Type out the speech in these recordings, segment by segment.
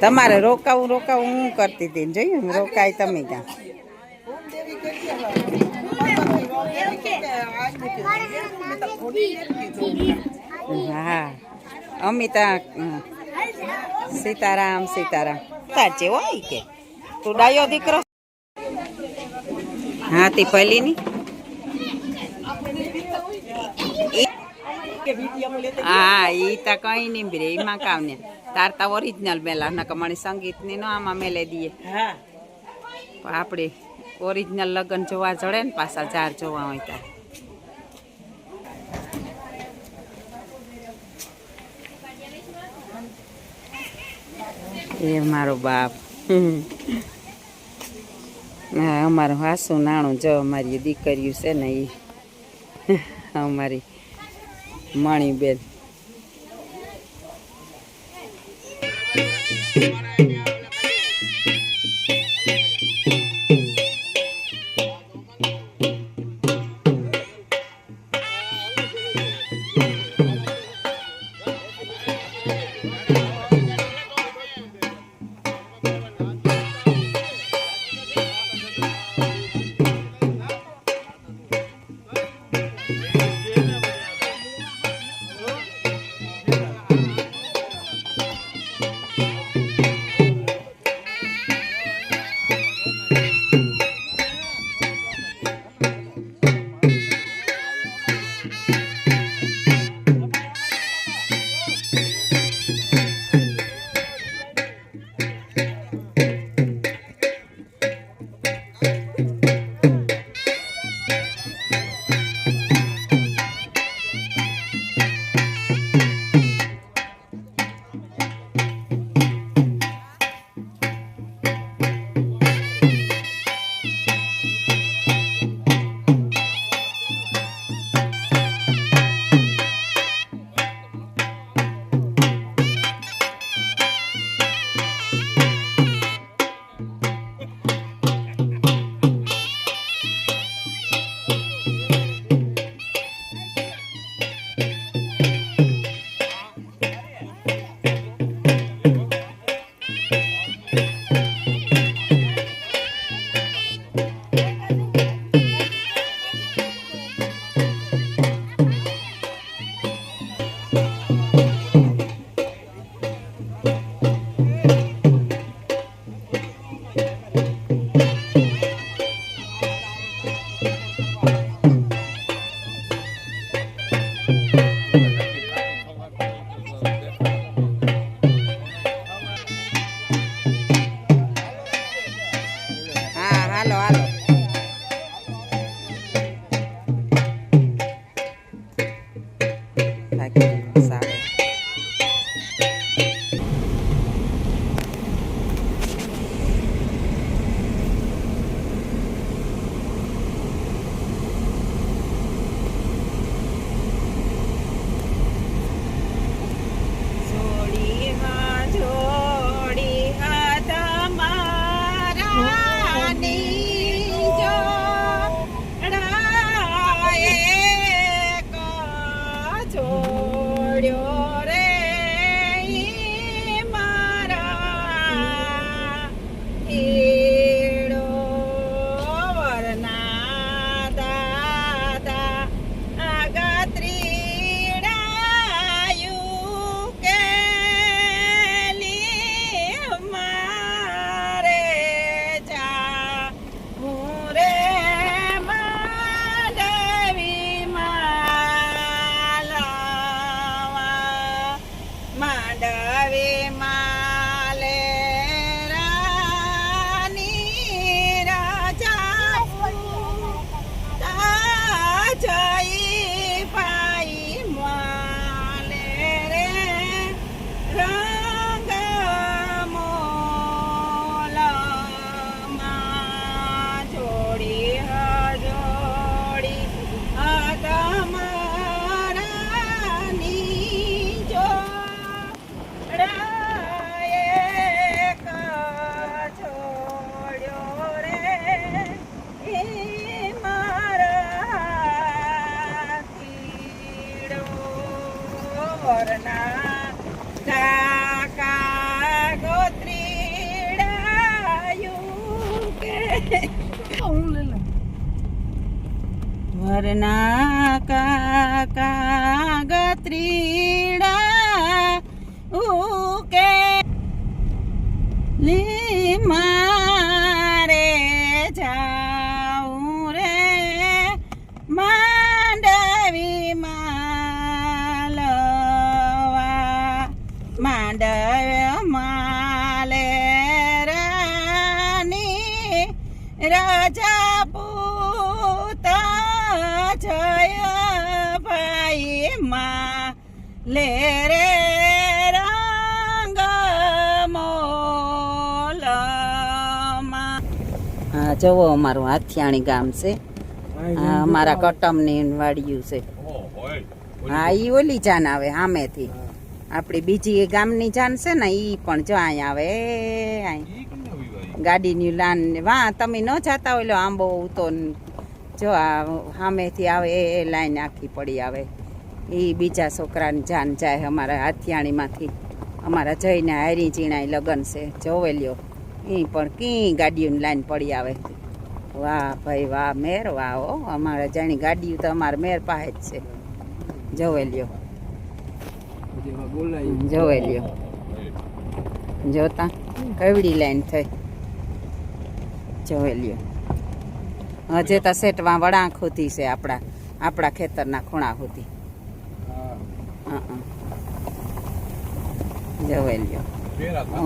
તમારે રોકાવું હું કરતી હતી જોયું રોકાય તમે ત્યાં હા અમિતા સીતારામ સાચે હોય કે તું ડાયો દીકરો હા તે પહેલી ની હા ઈ તો કઈ નહીં રે એમાં કામ ને તારતા ઓરિજિનલ મેલા ના કમાણી સંગીત ની નો આમાં મેલે દઈએ આપણે ઓરિજિનલ લગ્ન જોવા જડે ને પાછા 4 જોવા હોય ત્યાં એ મારો બાપ હા અમારું હાસુ નાણું જો અમારી દીકરીઓ છે ને એ અમારી મણીબેન જઈ ભાઈ માલે રે રંગ મોલમાં જોડી હજોડી તમારાની જોડાએ છોડ્યો રે એ મારા કીડો વરના કાકા ગોત્રીડાયું કે વરના કાકા ગોત્રીડા ઉકે લી મારે જાઉં રે માંડવી માલવા માંડવ માલે રાની રાજા પૂતા જય ભાઈ માં લે રે હા જુઓ અમારું હાથિયાણી ગામ છે હા અમારા કટમની વાડિયું છે હા ઈ ઓલી જાન આવે સામેથી આપણી બીજી ગામની જાન છે ને ઈ પણ જો અહીંયા આવે ગાડીની લાન વાહ તમે ન જાતા હોય લો આંબો તો જો આ સામેથી આવે એ લાઈન આખી પડી આવે એ બીજા છોકરાની જાન જાય અમારા હાથિયાણીમાંથી અમારા જઈને હારી ચીણાઈ લગન છે જોવે લ્યો એ પણ કી ગાડીઓની લાઈન પડી આવે વાહ ભાઈ વાહ મેર વાહ હો અમારે જાણી ગાડીઓ તો અમારે મેર પાસે જ છે જોવે લ્યો જોવે લ્યો જોતા કવડી લાઈન થઈ જોવે લ્યો હજે તો સેટમાં વળાંક હોતી છે આપણા ખેતરના ખૂણા હોતી જોવે લ્યો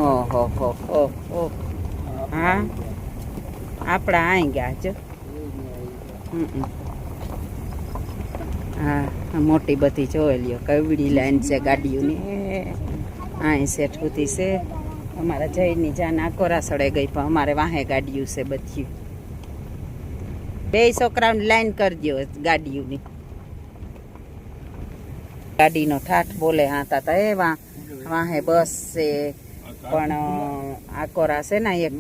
ઓહો હો હો હો હા આપણા અહીં ગયા જો હા મોટી બધી જોઈ લ્યો કવડી લાઈન છે ગાડીઓની અહીં સેઠ હોતી છે અમારા જઈની જાન આકોરા સડે ગઈ પણ અમારે વાહે ગાડીઓ છે બધી બે છોકરાઓની લાઈન કરજો ગાડીઓની ગાડીનો ઠાઠ બોલે હા તા એ વાહે બસ છે પણ આકોરા છે ને એક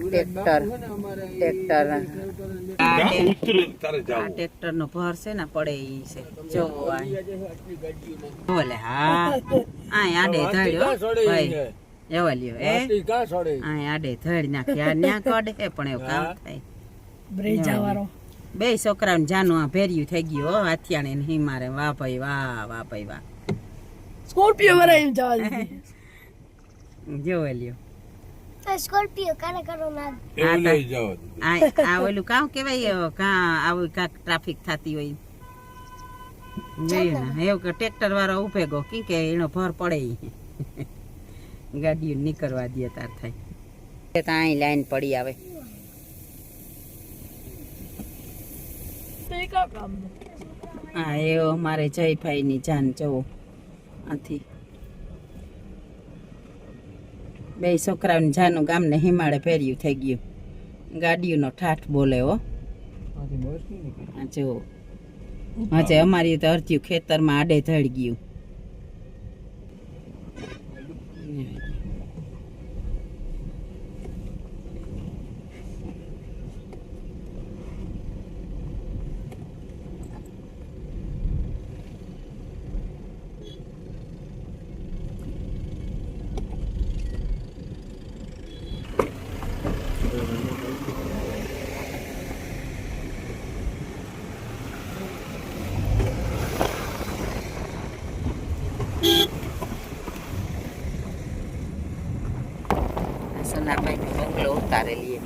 ટ્રેક્ટર નો ભર છે ને પડે ઈ છે જો બોલે હા આ આડે ધડ્યો ભાઈ એવા લ્યો એ આ આડે ધડ નાખી આ ન્યા કડે પણ એવું કામ થાય બે છોકરાને જાનું આ ભેર્યું થઈ ગયું હો હાથિયાણે ને હિમારે વાહ ભાઈ વાહ વાહ ભાઈ વાહ સ્કોર્પિયો ભરાઈ જવા જોવે લ્યો સ્કોર્પિયો કાને કરો ના આ ઓલું કામ કેવાય કા આવું કાક ટ્રાફિક થતી હોય જોયું ને એવું કે ટ્રેક્ટર વાળો ઉભે ગો કે એનો ભર પડે ગાડીઓ નીકળવા દે તાર થાય અહીં લાઈન પડી આવે હા એવો મારે જયભાઈ ની જાન જવો આથી બે છોકરાઓની જાનું ગામને હિમાડે ફેર્યું થઈ ગયું ગાડીઓનો ઠાઠ બોલે હો જો હજે અમારી તો અડધ્યું ખેતરમાં આડે ધડ ગયું સોનાભાઈ નો બંગલો ઉતારેલી